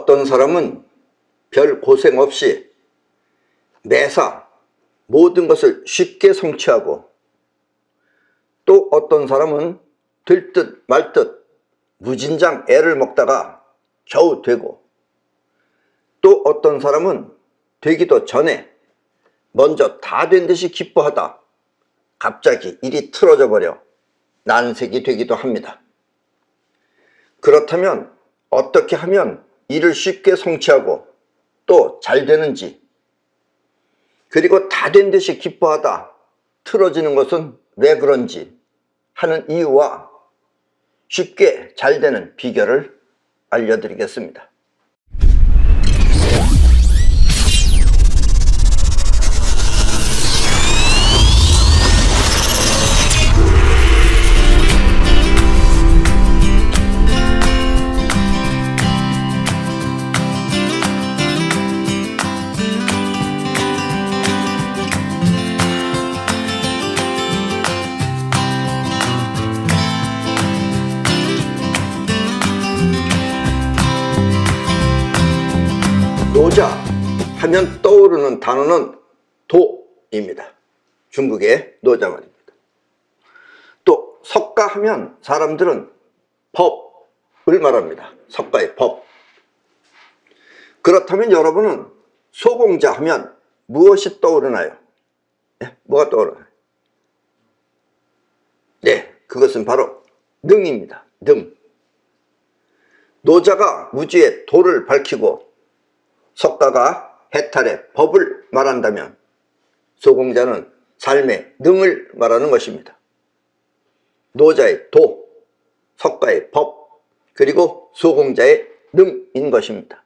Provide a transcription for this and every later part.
어떤 사람은 별 고생 없이 매사 모든 것을 쉽게 성취하고, 또 어떤 사람은 될 듯 말 듯 무진장 애를 먹다가 겨우 되고, 또 어떤 사람은 되기도 전에 먼저 다 된 듯이 기뻐하다 갑자기 일이 틀어져 버려 난색이 되기도 합니다. 그렇다면 어떻게 하면 일을 쉽게 성취하고 또 잘 되는지, 그리고 다 된 듯이 기뻐하다 틀어지는 것은 왜 그런지 하는 이유와 쉽게 잘 되는 비결을 알려드리겠습니다. 노자 하면 떠오르는 단어는 도입니다. 중국의 노자 말입니다. 또 석가 하면 사람들은 법을 말합니다. 석가의 법. 그렇다면 여러분은 소공자 하면 무엇이 떠오르나요? 네, 뭐가 떠오르나요? 네, 그것은 바로 능입니다. 능. 노자가 무지의 도를 밝히고 석가가 해탈의 법을 말한다면 소공자는 삶의 능을 말하는 것입니다. 노자의 도, 석가의 법, 그리고 소공자의 능인 것입니다.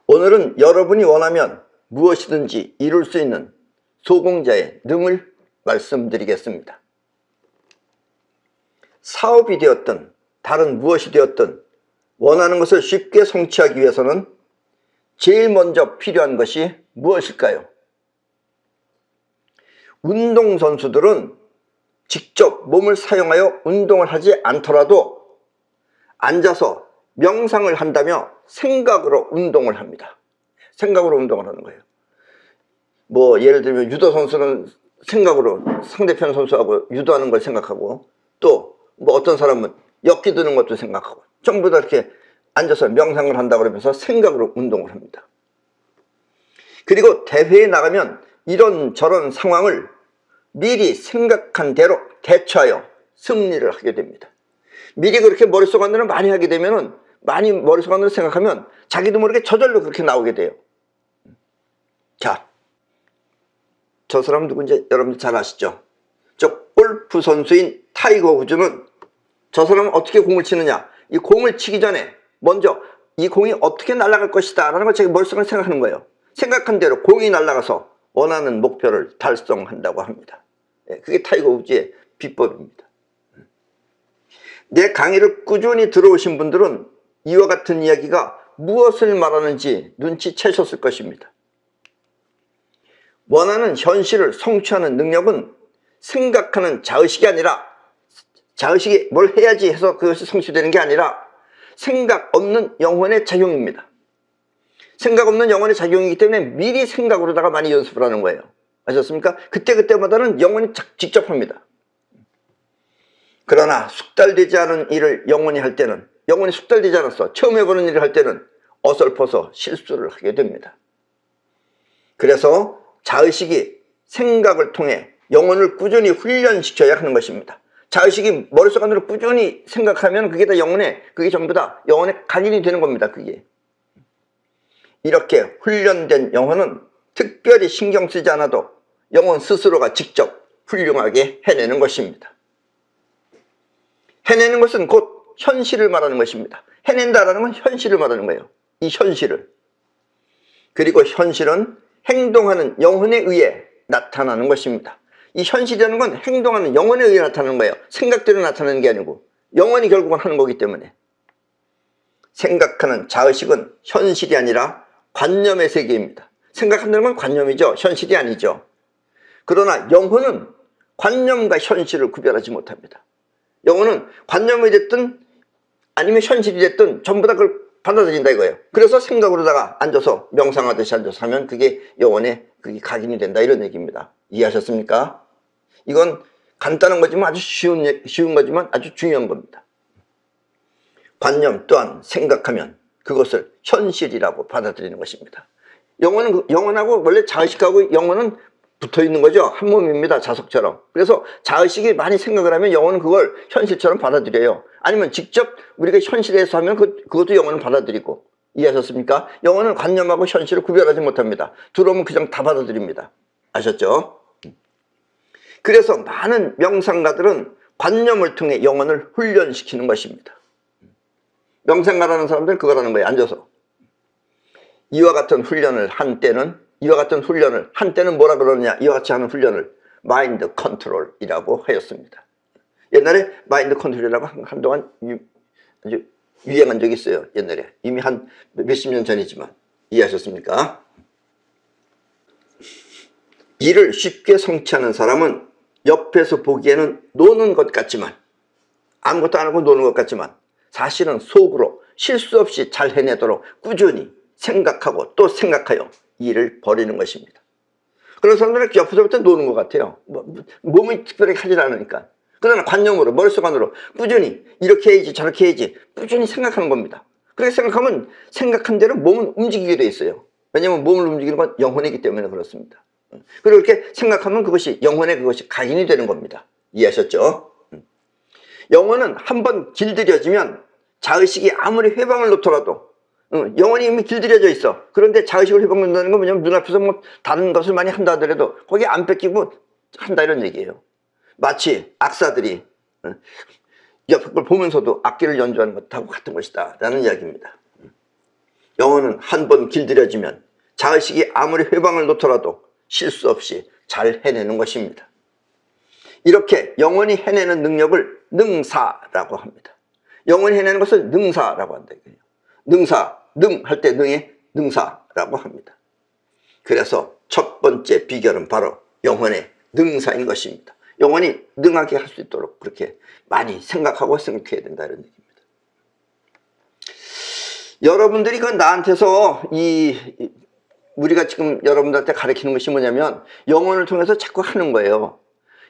오늘은 여러분이 원하면 무엇이든지 이룰 수 있는 소공자의 능을 말씀드리겠습니다. 사업이 되었든 다른 무엇이 되었든 원하는 것을 쉽게 성취하기 위해서는 제일 먼저 필요한 것이 무엇일까요? 운동선수들은 직접 몸을 사용하여 운동을 하지 않더라도 앉아서 명상을 한다며 생각으로 운동을 합니다. 생각으로 운동을 하는 거예요. 뭐 예를 들면 유도 선수는 생각으로 상대편 선수하고 유도하는 걸 생각하고, 또 뭐 어떤 사람은 역기 드는 것도 생각하고, 전부 다 이렇게 앉아서 명상을 한다고 그러면서 생각으로 운동을 합니다. 그리고 대회에 나가면 이런저런 상황을 미리 생각한 대로 대처하여 승리를 하게 됩니다. 미리 그렇게 머릿속 안으로 많이 하게 되면은, 많이 머릿속 안으로 생각하면 자기도 모르게 저절로 그렇게 나오게 돼요. 자, 저 사람 누군지 여러분들 잘 아시죠? 저 골프 선수인 타이거 우즈는, 저 사람은 어떻게 공을 치느냐, 이 공을 치기 전에 먼저 이 공이 어떻게 날아갈 것이다 라는 걸 자기 머릿속에 생각하는 거예요. 생각한 대로 공이 날아가서 원하는 목표를 달성한다고 합니다. 그게 타이거 우즈의 비법입니다. 내 강의를 꾸준히 들어오신 분들은 이와 같은 이야기가 무엇을 말하는지 눈치채셨을 것입니다. 원하는 현실을 성취하는 능력은 생각하는 자의식이 아니라, 자의식이 뭘 해야지 해서 그것이 성취되는 게 아니라 생각 없는 영혼의 작용입니다. 생각 없는 영혼의 작용이기 때문에 미리 생각으로다가 많이 연습을 하는 거예요. 아셨습니까? 그때그때마다는 영혼이 직접 합니다. 그러나 숙달되지 않은 일을 영혼이 할 때는, 영혼이 숙달되지 않았어, 처음 해보는 일을 할 때는 어설퍼서 실수를 하게 됩니다. 그래서 자의식이 생각을 통해 영혼을 꾸준히 훈련시켜야 하는 것입니다. 자의식이 머릿속 안으로 꾸준히 생각하면 그게 다 그게 전부 다 영혼의 각인이 되는 겁니다. 그게. 이렇게 훈련된 영혼은 특별히 신경 쓰지 않아도 영혼 스스로가 직접 훌륭하게 해내는 것입니다. 해내는 것은 곧 현실을 말하는 것입니다. 해낸다라는 건 현실을 말하는 거예요. 이 현실을. 그리고 현실은 행동하는 영혼에 의해 나타나는 것입니다. 이 현실이라는 건 행동하는 영혼에 의해 나타나는 거예요. 생각대로 나타나는 게 아니고 영혼이 결국은 하는 거기 때문에. 생각하는 자의식은 현실이 아니라 관념의 세계입니다. 생각한다는 건 관념이죠. 현실이 아니죠. 그러나 영혼은 관념과 현실을 구별하지 못합니다. 영혼은 관념이 됐든 아니면 현실이 됐든 전부 다 그걸 받아들인다 이거예요. 그래서 생각으로다가 앉아서 명상하듯이 앉아서 하면 그게 영혼에 그게 각인이 된다 이런 얘기입니다. 이해하셨습니까? 이건 간단한 거지만 아주 쉬운 거지만 아주 중요한 겁니다. 관념 또한 생각하면 그것을 현실이라고 받아들이는 것입니다. 영혼하고 원래 자의식하고 영혼은 붙어 있는 거죠. 한 몸입니다. 자석처럼. 그래서 자의식이 많이 생각을 하면 영혼은 그걸 현실처럼 받아들여요. 아니면 직접 우리가 현실에서 하면 그것도 영혼은 받아들이고. 이해하셨습니까? 영혼은 관념하고 현실을 구별하지 못합니다. 들어오면 그냥 다 받아들입니다. 아셨죠? 그래서 많은 명상가들은 관념을 통해 영혼을 훈련시키는 것입니다. 명상가라는 사람들은 그거라는 거예요. 앉아서. 이와 같은 훈련을 한때는 뭐라 그러느냐, 이와 같이 하는 훈련을 마인드 컨트롤이라고 하였습니다. 옛날에 마인드 컨트롤이라고 한동안 아주 유행한 적이 있어요. 옛날에 이미 한 몇십 년 전이지만. 이해하셨습니까? 일을 쉽게 성취하는 사람은 옆에서 보기에는 노는 것 같지만, 아무것도 안 하고 노는 것 같지만 사실은 속으로 실수 없이 잘 해내도록 꾸준히 생각하고 또 생각하여 일을 벌이는 것입니다. 그런 사람들은 옆에서 볼 때 노는 것 같아요. 몸이 특별하게 하질 않으니까. 그러나 관념으로, 머릿속 안으로 꾸준히 이렇게 해야지 저렇게 해야지 꾸준히 생각하는 겁니다. 그렇게 생각하면 생각한 대로 몸은 움직이게 돼 있어요. 왜냐하면 몸을 움직이는 건 영혼이기 때문에 그렇습니다. 그리고 이렇게 생각하면 그것이 영혼의 그것이 각인이 되는 겁니다. 이해하셨죠? 영혼은 한번 길들여지면 자의식이 아무리 회방을 놓더라도 영혼이 이미 길들여져 있어. 그런데 자의식을 회복한다는 건 뭐냐면 눈앞에서 뭐 다른 것을 많이 한다 하더라도 거기 안 뺏기고 한다 이런 얘기예요. 마치 악사들이 옆에 걸 보면서도 악기를 연주하는 것하고 같은 것이다 라는 이야기입니다. 영혼은 한번 길들여지면 자의식이 아무리 회방을 놓더라도 실수 없이 잘 해내는 것입니다. 이렇게 영혼이 해내는 능력을 능사라고 합니다. 영혼이 해내는 것을 능사라고 한다 이거예요. 능사, 능 할 때 능의 능사라고 합니다. 그래서 첫 번째 비결은 바로 영혼의 능사인 것입니다. 영혼이 능하게 할 수 있도록 그렇게 많이 생각하고 생각해야 된다 이런 얘기입니다. 여러분들이 그 나한테서 우리가 지금 여러분들한테 가르치는 것이 뭐냐면 영혼을 통해서 자꾸 하는 거예요.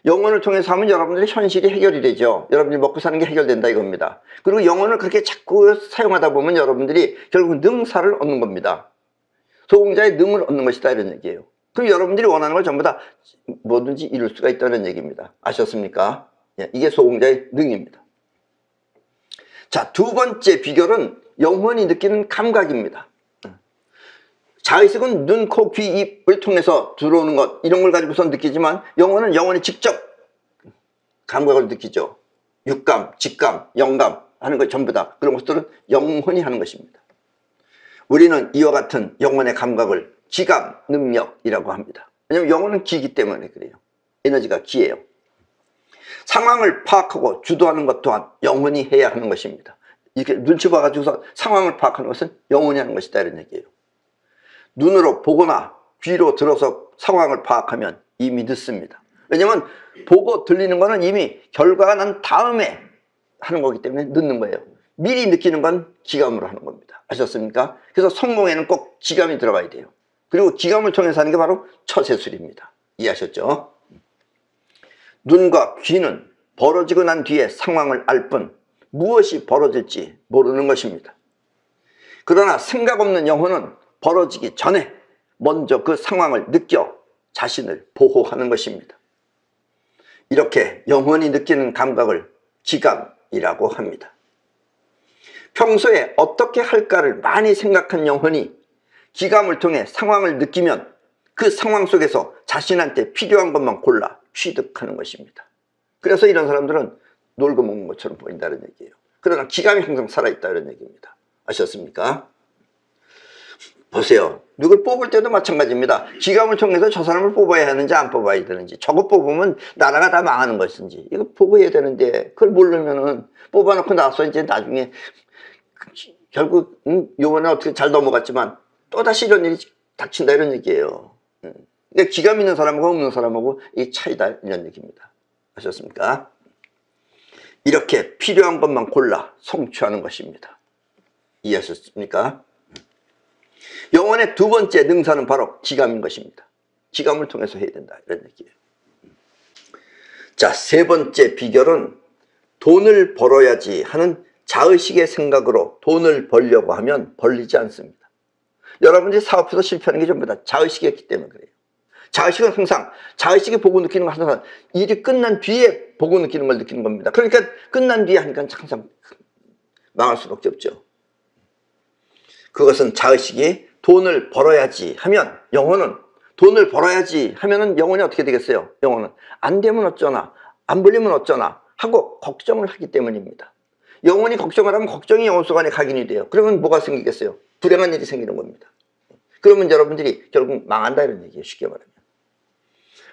영혼을 통해서 하면 여러분들의 현실이 해결이 되죠. 여러분들이 먹고 사는 게 해결된다 이겁니다. 그리고 영혼을 그렇게 자꾸 사용하다 보면 여러분들이 결국 능사를 얻는 겁니다. 소공자의 능을 얻는 것이다 이런 얘기예요. 그럼 여러분들이 원하는 걸 전부 다 뭐든지 이룰 수가 있다는 얘기입니다. 아셨습니까? 이게 소공자의 능입니다. 자, 두 번째 비결은 영혼이 느끼는 감각입니다. 자의식은 눈, 코, 귀, 입을 통해서 들어오는 것 이런 걸 가지고서 느끼지만 영혼은 영혼이 직접 감각을 느끼죠. 육감, 직감, 영감 하는 것 전부 다 그런 것들은 영혼이 하는 것입니다. 우리는 이와 같은 영혼의 감각을 기감 능력이라고 합니다. 왜냐하면 영혼은 기이기 때문에 그래요. 에너지가 기예요. 상황을 파악하고 주도하는 것 또한 영혼이 해야 하는 것입니다. 이렇게 눈치 봐가지고서 상황을 파악하는 것은 영혼이 하는 것이다 이런 얘기예요. 눈으로 보거나 귀로 들어서 상황을 파악하면 이미 늦습니다. 왜냐하면 보고 들리는 거는 이미 결과가 난 다음에 하는 거기 때문에 늦는 거예요. 미리 느끼는 건 기감으로 하는 겁니다. 아셨습니까? 그래서 성공에는 꼭 기감이 들어가야 돼요. 그리고 기감을 통해서 하는 게 바로 처세술입니다. 이해하셨죠? 눈과 귀는 벌어지고 난 뒤에 상황을 알 뿐 무엇이 벌어질지 모르는 것입니다. 그러나 생각 없는 영혼은 벌어지기 전에 먼저 그 상황을 느껴 자신을 보호하는 것입니다. 이렇게 영혼이 느끼는 감각을 기감이라고 합니다. 평소에 어떻게 할까를 많이 생각한 영혼이 기감을 통해 상황을 느끼면 그 상황 속에서 자신한테 필요한 것만 골라 취득하는 것입니다. 그래서 이런 사람들은 놀고 먹는 것처럼 보인다는 얘기예요. 그러나 기감이 항상 살아있다는 얘기입니다. 아셨습니까? 보세요. 누굴 뽑을 때도 마찬가지입니다. 기감을 통해서 저 사람을 뽑아야 하는지 안 뽑아야 되는지, 저거 뽑으면 나라가 다 망하는 것인지, 이거 보고 해야 되는데 그걸 모르면은 뽑아놓고 나서 이제 나중에 결국 요번에 어떻게 잘 넘어갔지만 또다시 이런 일이 닥친다 이런 얘기예요. 그러니까 기감 있는 사람하고 없는 사람하고 이 차이다 이런 얘기입니다. 아셨습니까? 이렇게 필요한 것만 골라 성취하는 것입니다. 이해하셨습니까? 영혼의 두 번째 능사는 바로 기감인 것입니다. 기감을 통해서 해야 된다, 이런 얘기예요. 자, 세 번째 비결은 돈을 벌어야지 하는 자의식의 생각으로 돈을 벌려고 하면 벌리지 않습니다. 여러분들이 사업에서 실패하는 게 전부 다 자의식이었기 때문에 그래요. 자의식은 항상, 자의식이 보고 느끼는 건 항상 일이 끝난 뒤에 보고 느끼는 걸 느끼는 겁니다. 그러니까 끝난 뒤에 하니까 항상 망할 수밖에 없죠. 그것은 자의식이 돈을 벌어야지 하면, 영혼은 돈을 벌어야지 하면은 영혼이 어떻게 되겠어요? 영혼은 안 되면 어쩌나, 안 벌리면 어쩌나 하고 걱정을 하기 때문입니다. 영혼이 걱정을 하면 걱정이 영혼 속 안에 각인이 돼요. 그러면 뭐가 생기겠어요? 불행한 일이 생기는 겁니다. 그러면 여러분들이 결국 망한다, 이런 얘기예요, 쉽게 말하면.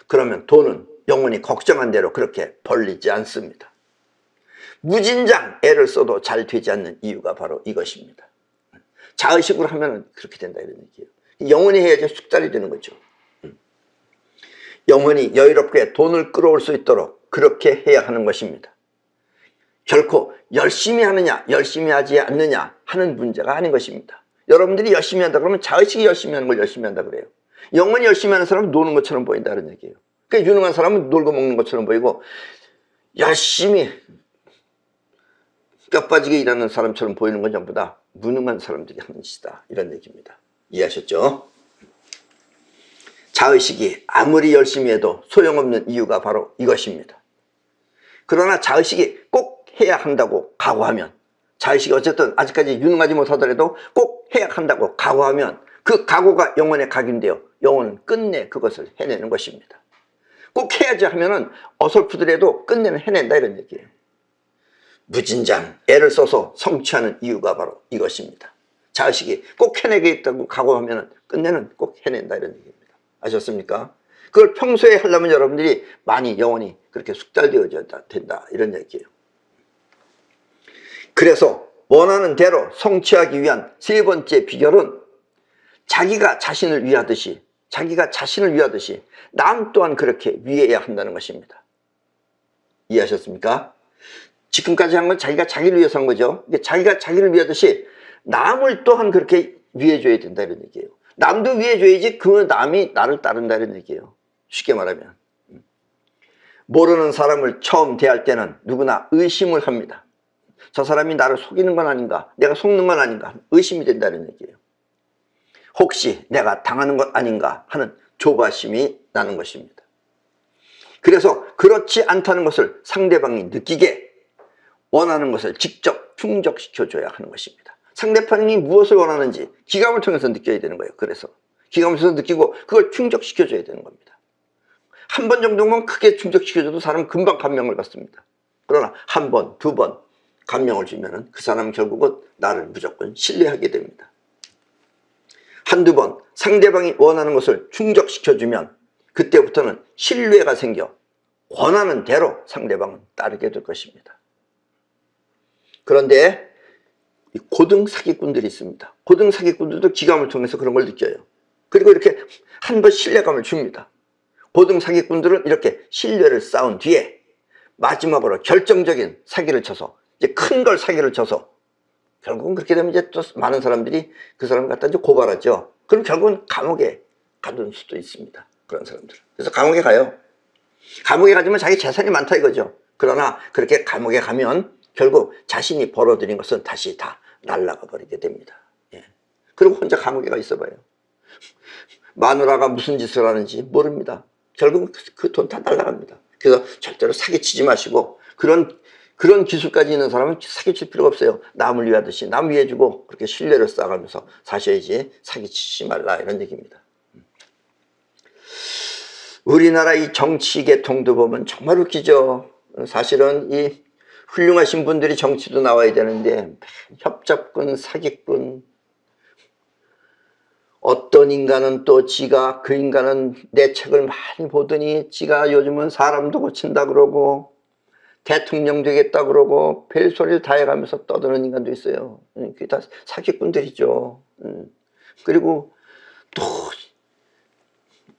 그러면 돈은 영혼이 걱정한 대로 그렇게 벌리지 않습니다. 무진장 애를 써도 잘 되지 않는 이유가 바로 이것입니다. 자의식으로 하면 그렇게 된다, 이런 얘기예요. 영혼이 해야지 숙달이 되는 거죠. 영혼이 여유롭게 돈을 끌어올 수 있도록 그렇게 해야 하는 것입니다. 결코 열심히 하느냐 열심히 하지 않느냐 하는 문제가 아닌 것입니다. 여러분들이 열심히 한다 그러면 자의식이 열심히 하는 걸 열심히 한다 그래요. 영혼이 열심히 하는 사람은 노는 것처럼 보인다는 얘기예요. 그러니까 유능한 사람은 놀고 먹는 것처럼 보이고, 열심히 뼈 빠지게 일하는 사람처럼 보이는 건 전부 다 무능한 사람들이 하는 짓이다, 이런 얘기입니다. 이해하셨죠? 자의식이 아무리 열심히 해도 소용없는 이유가 바로 이것입니다. 그러나 자의식이 꼭 해야 한다고 각오하면, 자의식이 어쨌든 아직까지 유능하지 못하더라도 꼭 해야 한다고 각오하면 그 각오가 영혼에 각인되어 영혼은 끝내 그것을 해내는 것입니다. 꼭 해야지 하면은 어설프더라도 끝내는 해낸다, 이런 얘기예요. 무진장 애를 써서 성취하는 이유가 바로 이것입니다. 자의식이 꼭 해내겠다고 각오하면 끝내는 꼭 해낸다, 이런 얘기입니다. 아셨습니까? 그걸 평소에 하려면 여러분들이 많이 영혼이 그렇게 숙달되어져야 된다, 이런 얘기예요. 그래서 원하는 대로 성취하기 위한 세 번째 비결은 자기가 자신을 위하듯이 남 또한 그렇게 위해야 한다는 것입니다. 이해하셨습니까? 지금까지 한 건 자기가 자기를 위해서 한 거죠. 자기가 자기를 위하듯이 남을 또한 그렇게 위해줘야 된다, 이런 얘기예요. 남도 위해줘야지 그 남이 나를 따른다, 이런 얘기예요. 쉽게 말하면. 모르는 사람을 처음 대할 때는 누구나 의심을 합니다. 저 사람이 나를 속이는 건 아닌가, 내가 속는 건 아닌가, 의심이 된다는 얘기예요. 혹시 내가 당하는 것 아닌가 하는 조바심이 나는 것입니다. 그래서 그렇지 않다는 것을 상대방이 느끼게 원하는 것을 직접 충족시켜줘야 하는 것입니다. 상대방이 무엇을 원하는지 기감을 통해서 느껴야 되는 거예요. 그래서 기감을 통해서 느끼고 그걸 충족시켜줘야 되는 겁니다. 한 번 정도면 크게 충족시켜줘도 사람은 금방 감명을 받습니다. 그러나 한 번, 두 번 감명을 주면은 그 사람은 결국은 나를 무조건 신뢰하게 됩니다. 한두 번 상대방이 원하는 것을 충족시켜주면 그때부터는 신뢰가 생겨 원하는 대로 상대방은 따르게 될 것입니다. 그런데 고등 사기꾼들이 있습니다. 고등 사기꾼들도 기감을 통해서 그런 걸 느껴요. 그리고 이렇게 한 번 신뢰감을 줍니다. 고등 사기꾼들은 이렇게 신뢰를 쌓은 뒤에 마지막으로 결정적인 사기를 쳐서, 이제 큰 걸 사기를 쳐서, 결국은 그렇게 되면 이제 또 많은 사람들이 그 사람을 갖다 이제 고발하죠. 그럼 결국은 감옥에 가둔 수도 있습니다. 그런 사람들은. 그래서 감옥에 가요. 감옥에 가지면 자기 재산이 많다 이거죠. 그러나 그렇게 감옥에 가면 결국 자신이 벌어들인 것은 다시 다 날아가 버리게 됩니다. 예. 그리고 혼자 감옥에 가 있어 봐요. 마누라가 무슨 짓을 하는지 모릅니다. 결국은 그 돈 다 날아갑니다. 그래서 절대로 사기치지 마시고, 그런 기술까지 있는 사람은 사기칠 필요가 없어요. 남을 위하듯이 남 위해주고 그렇게 신뢰를 쌓아가면서 사셔야지 사기치지 말라, 이런 얘기입니다. 우리나라 이 정치 계통도 보면 정말 웃기죠. 사실은 이 훌륭하신 분들이 정치도 나와야 되는데 협잡꾼, 사기꾼, 어떤 인간은 또 지가, 그 인간은 내 책을 많이 보더니 지가 요즘은 사람도 고친다 그러고 대통령 되겠다 그러고 별소리를 다 해가면서 떠드는 인간도 있어요. 그게 다 사기꾼들이죠. 그리고 또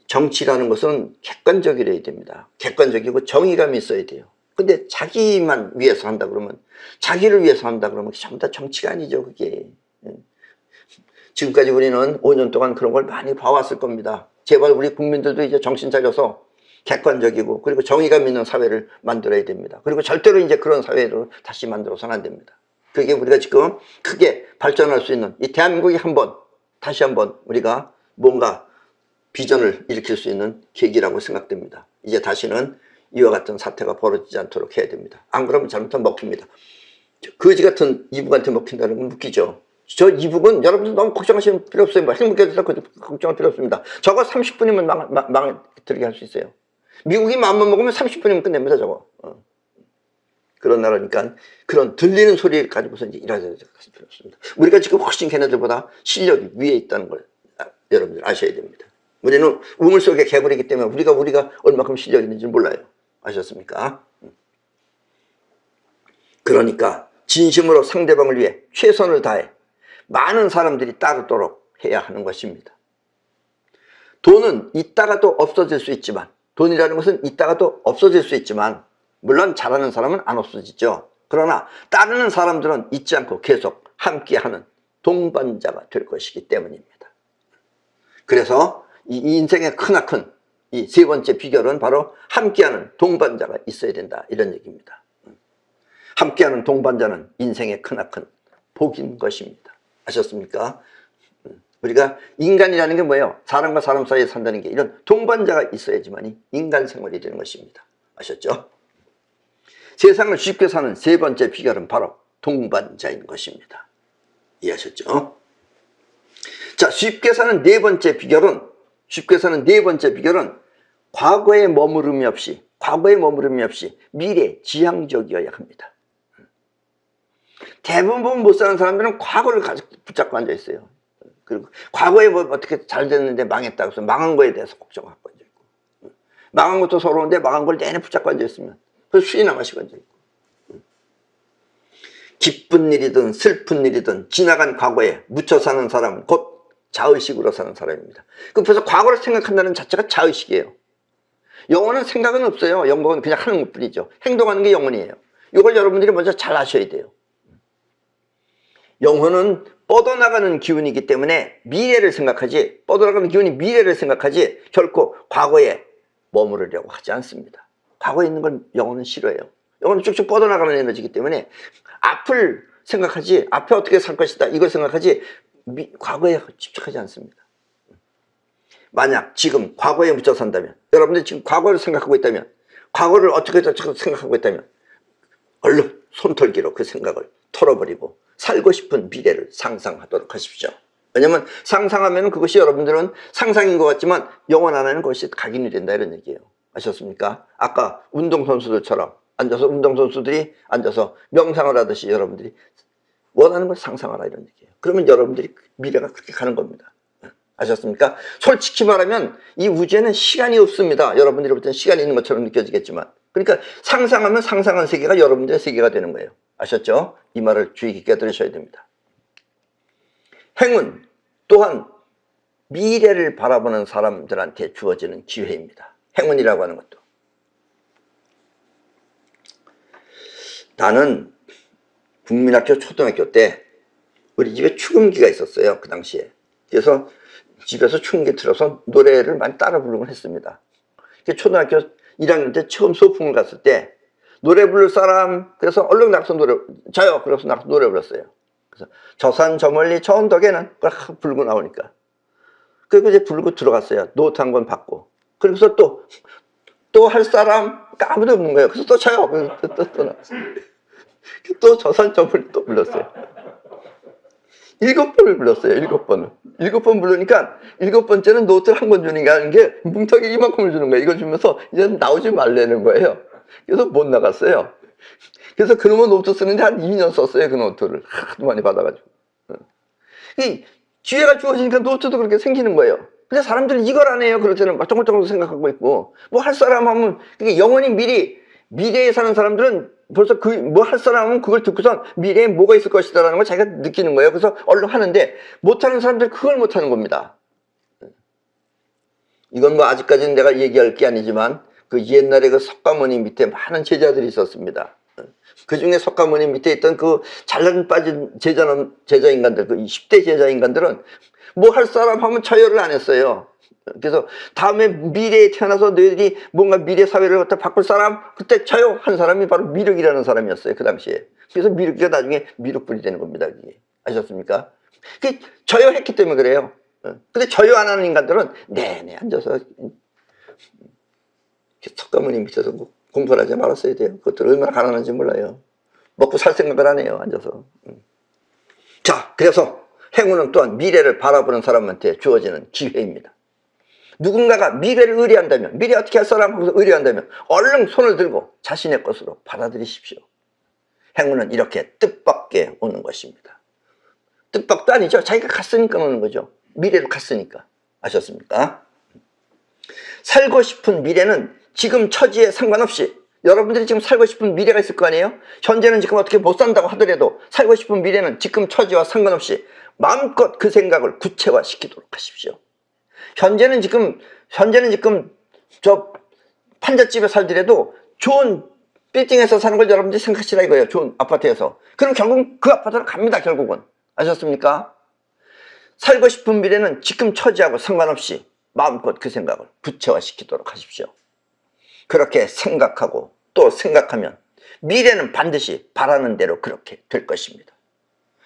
정치라는 것은 객관적이어야 됩니다. 객관적이고 정의감이 있어야 돼요. 근데 자기만 위해서 한다 그러면, 자기를 위해서 한다 그러면 전부 다 정치가 아니죠, 그게. 지금까지 우리는 5년 동안 그런 걸 많이 봐왔을 겁니다. 제발 우리 국민들도 이제 정신 차려서 객관적이고 그리고 정의감 있는 사회를 만들어야 됩니다. 그리고 절대로 이제 그런 사회를 다시 만들어서는 안 됩니다. 그게 우리가 지금 크게 발전할 수 있는 이 대한민국이 다시 한번 우리가 뭔가 비전을 일으킬 수 있는 계기라고 생각됩니다. 이제 다시는 이와 같은 사태가 벌어지지 않도록 해야 됩니다. 안 그러면 잘못하면 먹힙니다. 거지 같은 이북한테 먹힌다는 건 웃기죠. 저 이북은 여러분들 너무 걱정하실 필요 없어요. 뭐 핵무기에 대해서 걱정할 필요 없습니다. 저거 30분이면 망들게 할 수 있어요. 미국이 마음만 먹으면 30분이면 끝냅니다. 저거. 그런 나라니까 그런 들리는 소리를 가지고서 이제 일하셔야 필요 없습니다. 우리가 지금 훨씬 걔네들보다 실력이 위에 있다는 걸 여러분들 아셔야 됩니다. 우리는 우물 속의 개구리이기 때문에 우리가 얼마큼 실력이 있는지 몰라요. 아셨습니까? 그러니까 진심으로 상대방을 위해 최선을 다해 많은 사람들이 따르도록 해야 하는 것입니다. 돈은 있다가도 없어질 수 있지만, 돈이라는 것은 있다가도 없어질 수 있지만 물론 잘하는 사람은 안 없어지죠. 그러나 따르는 사람들은 잊지 않고 계속 함께하는 동반자가 될 것이기 때문입니다. 그래서 이 인생의 크나큰 이 세 번째 비결은 바로 함께하는 동반자가 있어야 된다, 이런 얘기입니다. 함께하는 동반자는 인생의 크나큰 복인 것입니다. 아셨습니까? 우리가 인간이라는 게 뭐예요? 사람과 사람 사이에 산다는 게 이런 동반자가 있어야지만이 인간 생활이 되는 것입니다. 아셨죠? 세상을 쉽게 사는 세 번째 비결은 바로 동반자인 것입니다. 이해하셨죠? 자, 쉽게 사는 네 번째 비결은 과거에 머무름이 없이 미래 지향적이어야 합니다. 대부분 못 사는 사람들은 과거를 붙잡고 앉아 있어요. 그리고 과거에 뭐 어떻게 잘 됐는데 망했다고 해서 망한 거에 대해서 걱정하고 앉아 있고, 망한 것도 서러운데 망한 걸 내내 붙잡고 앉아 있으면 그래서 술이나 마시고 앉아 있고, 기쁜 일이든 슬픈 일이든 지나간 과거에 묻혀 사는 사람은 곧 자의식으로 사는 사람입니다. 그래서 과거를 생각한다는 자체가 자의식이에요. 영혼은 생각은 없어요. 영혼은 그냥 하는 것뿐이죠. 행동하는 게 영혼이에요. 이걸 여러분들이 먼저 잘 아셔야 돼요. 영혼은 뻗어나가는 기운이기 때문에 뻗어나가는 기운이 미래를 생각하지 결코 과거에 머무르려고 하지 않습니다. 과거에 있는 건 영혼은 싫어해요. 영혼은 쭉쭉 뻗어나가는 에너지이기 때문에 앞을 생각하지, 앞에 어떻게 살 것이다 이걸 생각하지 과거에 집착하지 않습니다. 만약 지금 과거에 묻혀 산다면, 여러분들이 지금 과거를 생각하고 있다면, 과거를 어떻게 생각하고 있다면 얼른 손털기로 그 생각을 털어버리고 살고 싶은 미래를 상상하도록 하십시오. 왜냐하면 상상하면 그것이 여러분들은 상상인 것 같지만 영원 안에는 그것이 각인이 된다, 이런 얘기예요. 아셨습니까? 아까 운동선수들처럼 운동선수들이 앉아서 명상을 하듯이 여러분들이 원하는 걸 상상하라, 이런 얘기예요. 그러면 여러분들이 미래가 그렇게 가는 겁니다. 아셨습니까? 솔직히 말하면 이 우주에는 시간이 없습니다. 여러분들이 볼 때는 시간이 있는 것처럼 느껴지겠지만, 그러니까 상상하면 상상한 세계가 여러분들의 세계가 되는 거예요. 아셨죠? 이 말을 주의 깊게 들으셔야 됩니다. 행운 또한 미래를 바라보는 사람들한테 주어지는 기회입니다. 행운이라고 하는 것도. 나는 국민학교 초등학교 때 우리 집에 축음기가 있었어요. 그 당시에. 그래서 집에서 축음기 틀어서 노래를 많이 따라 부르곤 했습니다. 초등학교 1학년 때 처음 소풍을 갔을 때 노래 부를 사람, 그래서 얼른 나가서 저요. 그래서 나가서 노래 불렀어요. 그래서 저 산 저 멀리 저 언덕에는 그걸 부르고 나오니까. 그리고 이제 부르고 들어갔어요. 노트 한 권 받고. 그래서 또 할 사람 아무도 없는 거예요. 그래서 또 저요. 그래서 또 나왔어요. 또 저 산 저 멀리 또 불렀어요. 7번을 불렀어요. 7번을. 7번 부르니까 7번째는 노트를 한 권 주는 게 아닌 게 뭉텅이 이만큼을 주는 거예요. 이걸 주면서 이제 나오지 말라는 거예요. 그래서 못 나갔어요. 그래서 그놈의 노트 쓰는데 한 2년 썼어요. 그 노트를 하도 많이 받아가지고. 이 기회가 주어지니까 노트도 그렇게 생기는 거예요. 근데 사람들은 이걸 안 해요. 그럴 때는 쫑쫑쫑 생각하고 있고, 뭐 할 사람 하면, 그게 영원히 미래에 사는 사람들은 벌써 뭐 할 사람 하면 그걸 듣고선 미래에 뭐가 있을 것이다라는 걸 자기가 느끼는 거예요. 그래서 얼른 하는데, 못하는 사람들은 그걸 못하는 겁니다. 이건 뭐 아직까지는 내가 얘기할 게 아니지만, 그 옛날에 그 석가모니 밑에 많은 제자들이 있었습니다. 그 중에 석가모니 밑에 있던 그 잘난 빠진 제자 인간들, 그 10대 제자 인간들은 뭐 할 사람 하면 처열을 안 했어요. 그래서 다음에 미래에 태어나서 너희들이 뭔가 미래 사회를 갖다 바꿀 사람, 그때 저요 한 사람이 바로 미륵이라는 사람이었어요, 그 당시에. 그래서 미륵이가 나중에 미륵불이 되는 겁니다, 그게. 아셨습니까? 그 저요 했기 때문에 그래요. 근데 저요 안 하는 인간들은 내내 앉아서 석가모니 밑에서 공부를 하지 말았어야 돼요. 그것들 얼마나 가난한지 몰라요. 먹고 살 생각을 안 해요, 앉아서. 자, 그래서 행운은 또한 미래를 바라보는 사람한테 주어지는 기회입니다. 누군가가 미래를 의뢰한다면, 미래 어떻게 할 사람 하고서 의뢰한다면 얼른 손을 들고 자신의 것으로 받아들이십시오. 행운은 이렇게 뜻밖에 오는 것입니다. 뜻밖도 아니죠. 자기가 갔으니까 오는 거죠. 미래로 갔으니까. 아셨습니까? 살고 싶은 미래는 지금 처지에 상관없이, 여러분들이 지금 살고 싶은 미래가 있을 거 아니에요? 현재는 지금 어떻게 못 산다고 하더라도 살고 싶은 미래는 지금 처지와 상관없이 마음껏 그 생각을 구체화시키도록 하십시오. 현재는 지금 저 판잣집에 살더라도 좋은 빌딩에서 사는 걸 여러분들이 생각하시라 이거예요. 좋은 아파트에서. 그럼 결국은 그 아파트로 갑니다, 결국은. 아셨습니까? 살고 싶은 미래는 지금 처지하고 상관없이 마음껏 그 생각을 구체화시키도록 하십시오. 그렇게 생각하고 또 생각하면 미래는 반드시 바라는 대로 그렇게 될 것입니다.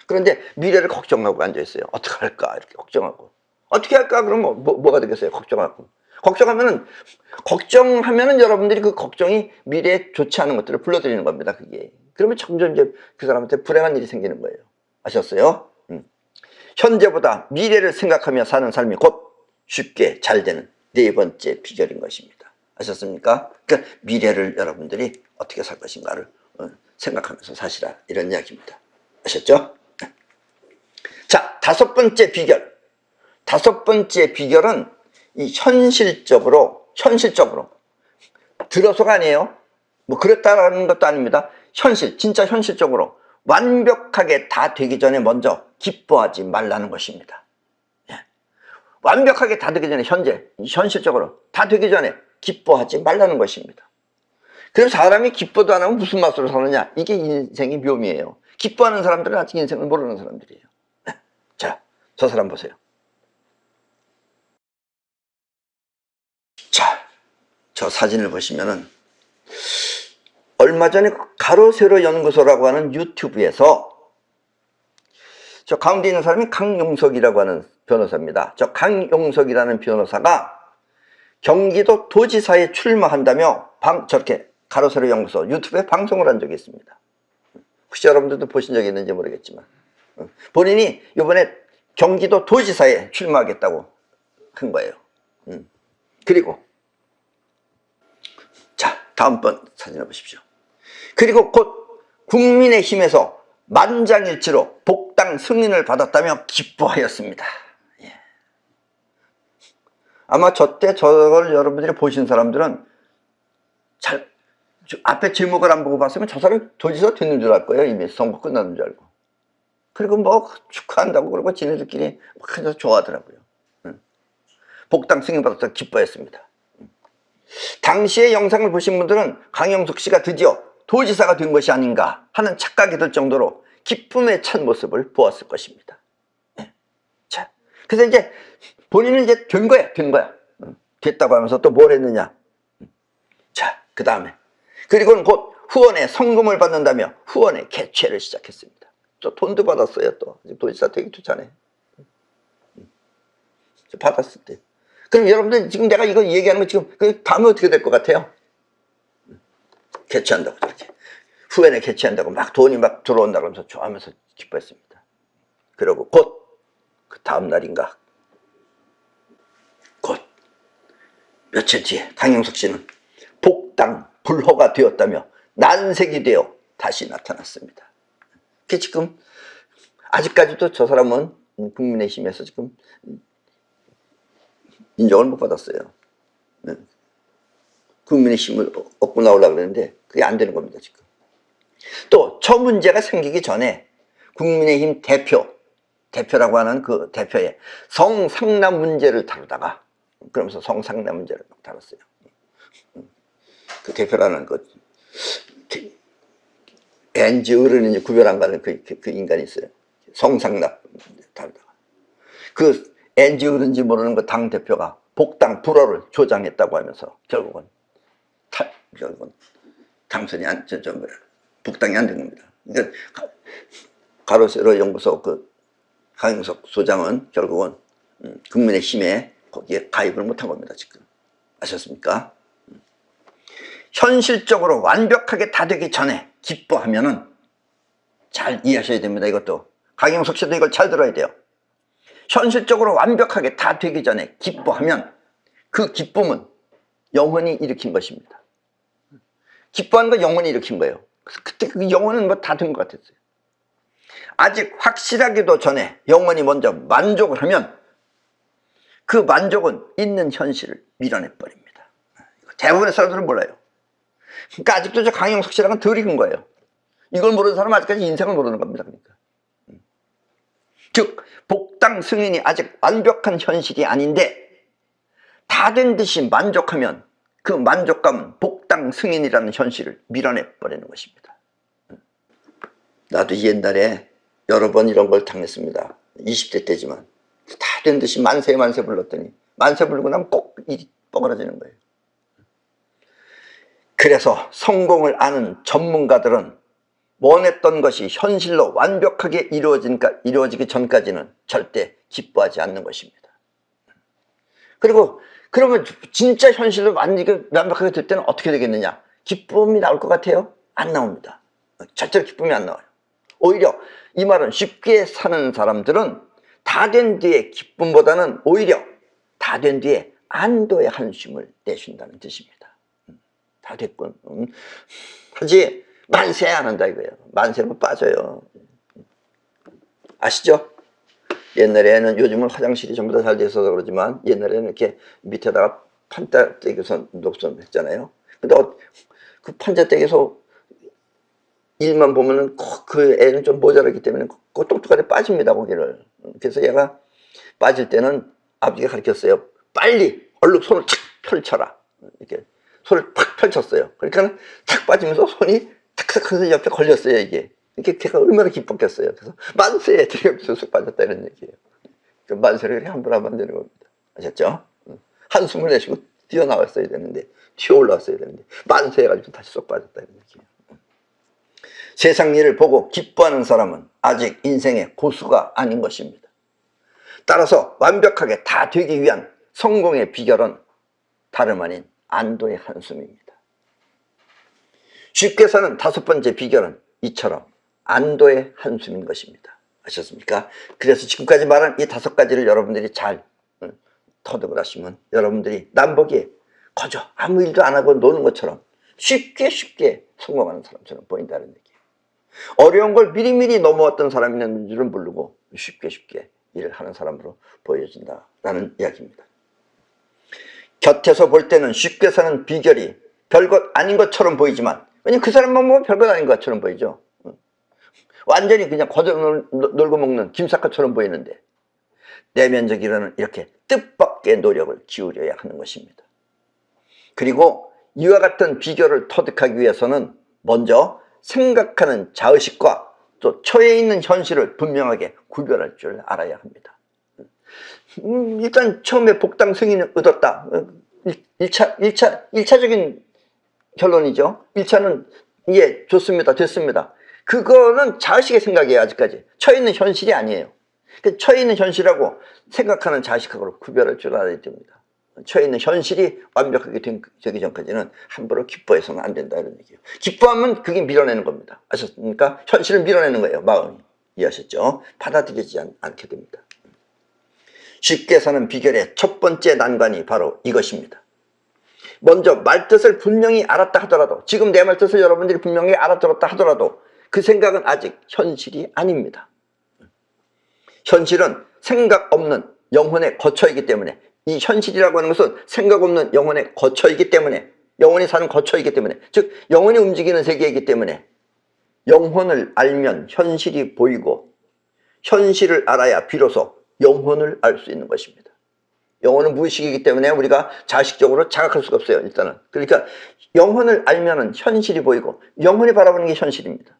그런데 미래를 걱정하고 앉아있어요. 어떻게 할까 이렇게 걱정하고. 어떻게 할까 그러면 뭐가 되겠어요? 걱정하면은 여러분들이 그 걱정이 미래에 좋지 않은 것들을 불러들이는 겁니다. 그게. 그러면 점점 이제 그 사람한테 불행한 일이 생기는 거예요. 아셨어요? 현재보다 미래를 생각하며 사는 삶이 곧 쉽게 잘 되는 네 번째 비결인 것입니다. 아셨습니까? 그러니까 미래를 여러분들이 어떻게 살 것인가를 생각하면서 사시라, 이런 이야기입니다. 아셨죠? 자, 다섯 번째 비결. 다섯 번째 비결은 이 현실적으로 들어서가 아니에요. 뭐 그랬다라는 것도 아닙니다. 진짜 현실적으로 완벽하게 다 되기 전에 먼저 기뻐하지 말라는 것입니다. 예. 완벽하게 다 되기 전에 현실적으로 다 되기 전에 기뻐하지 말라는 것입니다. 그래서 사람이 기뻐도 안 하면 무슨 맛으로 사느냐, 이게 인생의 묘미예요. 기뻐하는 사람들은 아직 인생을 모르는 사람들이에요. 예. 자, 저 사람 보세요. 자, 저 사진을 보시면은 얼마 전에 가로세로 연구소라고 하는 유튜브에서 저 가운데 있는 사람이 강용석이라고 하는 변호사입니다. 저 강용석이라는 변호사가 경기도 도지사에 출마한다며 저렇게 가로세로 연구소 유튜브에 방송을 한 적이 있습니다. 혹시 여러분들도 보신 적이 있는지 모르겠지만 본인이 이번에 경기도 도지사에 출마하겠다고 한 거예요. 그리고 자, 다음번 사진을 보십시오. 그리고 곧 국민의힘에서 만장일치로 복당 승인을 받았다며 기뻐하였습니다. 예. 아마 저때 저걸 여러분들이 보신 사람들은 앞에 제목을 안 보고 봤으면 저 사람이 도지사 되는 줄 알 거예요. 이미 선거 끝나는 줄 알고. 그리고 뭐 축하한다고 그러고 지네들끼리 막 좋아하더라고요. 복당 승인 받았다고 기뻐했습니다. 당시의 영상을 보신 분들은 강영석 씨가 드디어 도지사가 된 것이 아닌가 하는 착각이 들 정도로 기쁨에 찬 모습을 보았을 것입니다. 네. 자, 그래서 이제 본인은 이제 된 거야. 됐다고 하면서 또 뭘 했느냐. 자, 그 다음에 그리고는 곧 후원에 성금을 받는다며 후원의 개최를 시작했습니다. 또 돈도 받았어요. 또 도지사 되기도 전에 받았을 때. 그럼 여러분들 지금 내가 이거 얘기하는 거 지금 그 다음에 어떻게 될 것 같아요? 개최한다고 그렇게 후원에 개최한다고 막 돈이 막 들어온다고 하면서 좋아하면서 기뻐했습니다. 그리고 곧 그 다음 날인가 곧 며칠 뒤에 강영석 씨는 복당 불허가 되었다며 난색이 되어 다시 나타났습니다. 그 지금 아직까지도 저 사람은 국민의힘에서 지금 인정을 못 받았어요. 국민의힘을 얻고 나오려고 그랬는데 그게 안 되는 겁니다, 지금. 또 저 문제가 생기기 전에 국민의힘 대표라고 하는 그 대표의 성상납 문제를 다루다가 그러면서 성상납 문제를 다뤘어요. 그 대표라는 그 애인지 어른인지 구별 안 가는 그 인간이 있어요. 성상납 다르다가. 그 애인지 어른인지 모르는 그 당대표가 복당 불허를 조장했다고 하면서 결국은 당선이 복당이 안 된 겁니다. 그러니까 가로세로 연구소 그 강영석 소장은 결국은 국민의힘에 거기에 가입을 못한 겁니다. 지금 아셨습니까? 현실적으로 완벽하게 다 되기 전에 기뻐하면은 잘 이해하셔야 됩니다. 이것도 강영석 씨도 이걸 잘 들어야 돼요. 현실적으로 완벽하게 다 되기 전에 기뻐하면 그 기쁨은 영혼이 일으킨 것입니다. 기뻐하는 건 영혼이 일으킨 거예요. 그래서 그때 그 영혼은 뭐 다 된 것 같았어요. 아직 확실하기도 전에 영혼이 먼저 만족을 하면 그 만족은 있는 현실을 밀어내버립니다. 대부분의 사람들은 몰라요. 그러니까 아직도 저 강영석 씨랑은 덜 익은 거예요. 이걸 모르는 사람은 아직까지 인생을 모르는 겁니다. 그러니까. 즉 복당 승인이 아직 완벽한 현실이 아닌데 다 된 듯이 만족하면 그 만족감은 복당 승인이라는 현실을 밀어내버리는 것입니다. 나도 옛날에 여러 번 이런 걸 당했습니다. 20대 때지만 다 된 듯이 만세 만세 불렀더니 만세 부르고 나면 꼭 일이 뻐그러지는 거예요. 그래서 성공을 아는 전문가들은 원했던 것이 현실로 완벽하게 이루어지기 전까지는 절대 기뻐하지 않는 것입니다. 그리고 그러면 진짜 현실로 완벽하게 될 때는 어떻게 되겠느냐? 기쁨이 나올 것 같아요? 안 나옵니다. 절대로 기쁨이 안 나와요. 오히려 이 말은 쉽게 사는 사람들은 다 된 뒤에 기쁨보다는 오히려 다 된 뒤에 안도의 한숨을 내쉰다는 뜻입니다. 다 됐군. 하지 만세 안 한다 이거예요. 만세면 빠져요. 아시죠? 옛날에는, 요즘은 화장실이 전부 다 잘 돼서 그러지만 옛날에는 이렇게 밑에다가 판자떼기에서 녹선했잖아요. 근데 그 판자떼기에서 일만 보면은 그 애는 좀 모자라기 때문에 그 똑똑하게 빠집니다, 거기를. 그래서 얘가 빠질 때는 아버지가 가르쳤어요. 빨리 얼른 손을 탁 펼쳐라. 이렇게 손을 탁 펼쳤어요. 그러니까 탁 빠지면서 손이 탁탁 해서 옆에 걸렸어요, 이게. 이렇게 걔가 얼마나 기뻤겠어요. 그래서 만세! 들으면서 쑥 빠졌다 이런 얘기예요. 그 만세를 그렇게 함부로 하면 안 되는 겁니다. 아셨죠? 한숨을 내쉬고 뛰어나왔어야 되는데, 튀어 올라왔어야 되는데, 만세 해가지고 다시 쏙 빠졌다 이런 얘기예요. 세상 일을 보고 기뻐하는 사람은 아직 인생의 고수가 아닌 것입니다. 따라서 완벽하게 다 되기 위한 성공의 비결은 다름 아닌 안도의 한숨입니다. 쉽게 사는 다섯 번째 비결은 이처럼 안도의 한숨인 것입니다. 아셨습니까? 그래서 지금까지 말한 이 다섯 가지를 여러분들이 잘 터득을 하시면 여러분들이 남보기에 거저 아무 일도 안 하고 노는 것처럼 쉽게 성공하는 사람처럼 보인다는 얘기예요. 어려운 걸 미리미리 넘어왔던 사람이 있는 줄은 모르고 쉽게 일을 하는 사람으로 보여진다라는 이야기입니다. 곁에서 볼 때는 쉽게 사는 비결이 별것 아닌 것처럼 보이지만, 왜냐면 그 사람만 보면 별것 아닌 것처럼 보이죠. 완전히 그냥 거저 놀고 먹는 김사과처럼 보이는데, 내면적으로는 이렇게 뜻밖의 노력을 기울여야 하는 것입니다. 그리고 이와 같은 비결을 터득하기 위해서는 먼저 생각하는 자의식과 또 처해 있는 현실을 분명하게 구별할 줄 알아야 합니다. 일단 처음에 복당 승인을 얻었다. 1차적인 결론이죠. 1차는 예, 좋습니다. 됐습니다. 그거는 자의식의 생각이에요. 아직까지 처해 있는 현실이 아니에요. 처해 있는 현실하고 생각하는 자의식하고 구별할 줄 알아야 됩니다. 처해 있는 현실이 완벽하게 되기 전까지는 함부로 기뻐해서는 안 된다 이런 얘기예요. 기뻐하면 그게 밀어내는 겁니다. 아셨습니까? 현실을 밀어내는 거예요. 마음이. 이해하셨죠? 받아들이지 않게 됩니다. 쉽게 사는 비결의 첫 번째 난관이 바로 이것입니다. 먼저 말뜻을 분명히 알았다 하더라도, 지금 내 말뜻을 여러분들이 분명히 알아들었다 하더라도 그 생각은 아직 현실이 아닙니다. 현실은 생각 없는 영혼의 거처이기 때문에, 이 현실이라고 하는 것은 생각 없는 영혼의 거처이기 때문에, 영혼이 사는 거처이기 때문에, 즉 영혼이 움직이는 세계이기 때문에 영혼을 알면 현실이 보이고 현실을 알아야 비로소 영혼을 알 수 있는 것입니다. 영혼은 무의식이기 때문에 우리가 자식적으로 자각할 수가 없어요. 일단은. 그러니까 영혼을 알면 현실이 보이고 영혼이 바라보는 게 현실입니다.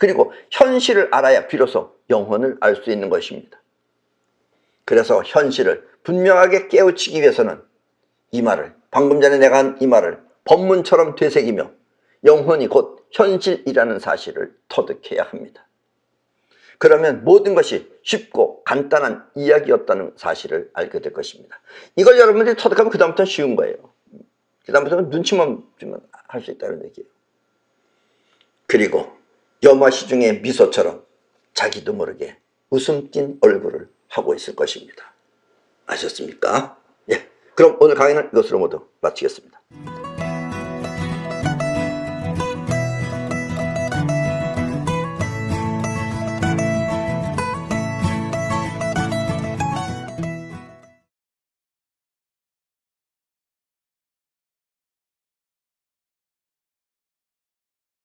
그리고 현실을 알아야 비로소 영혼을 알 수 있는 것입니다. 그래서 현실을 분명하게 깨우치기 위해서는 이 말을, 방금 전에 내가 한 이 말을 법문처럼 되새기며 영혼이 곧 현실이라는 사실을 터득해야 합니다. 그러면 모든 것이 쉽고 간단한 이야기였다는 사실을 알게 될 것입니다. 이걸 여러분들이 터득하면 그 다음부터는 쉬운 거예요. 그 다음부터는 눈치만 주면 할 수 있다는 얘기예요. 그리고 염화시중의 미소처럼 자기도 모르게 웃음 띤 얼굴을 하고 있을 것입니다. 아셨습니까? 예. 그럼 오늘 강의는 이것으로 모두 마치겠습니다.